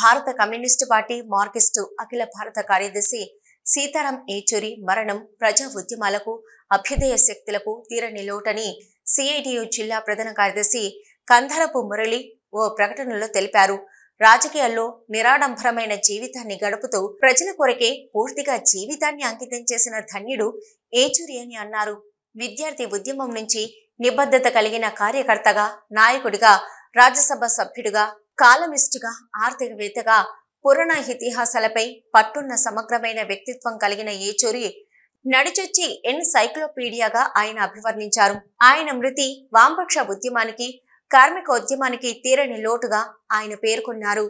భారత communist party Marxist అఖిల భారత కార్యదర్శి సీతారాం ఏచూరి మరణం ప్రజా ఉద్యమాలకు అభ్యుదయ శక్తులకు తీరని లోటని సిఐటియు జిల్లా ప్రధాన కార్యదర్శి కందరపు మురళి ఓ ప్రకటనలో తెలిపారు. రాజకీయాల్లో నిరాడంబరమైన జీవితాన్ని గడుపుతూ ప్రజల కొరకే పూర్తిగా జీవితాన్ని అంకితం చేసిన ధన్యుడు ఏచూరి అని అన్నారు. విద్యార్థి ఉద్యమం నుంచి నిబద్ధత కలిగిన కార్యకర్తగా, నాయకుడిగా, రాజ్యసభ సభ్యుడిగా, కాలమిస్టుగా, ఆర్థికవేత్తగా, పురాణ ఇతిహాసాలపై పట్టున్న సమగ్రమైన వ్యక్తిత్వం కలిగిన ఏచూరి నడిచొచ్చి ఎన్సైక్లోపీడియాగా ఆయన అభివర్ణించారు. ఆయన మృతి వామపక్ష ఉద్యమానికి, కార్మిక ఉద్యమానికి తీరని లోటుగా ఆయన పేర్కొన్నారు.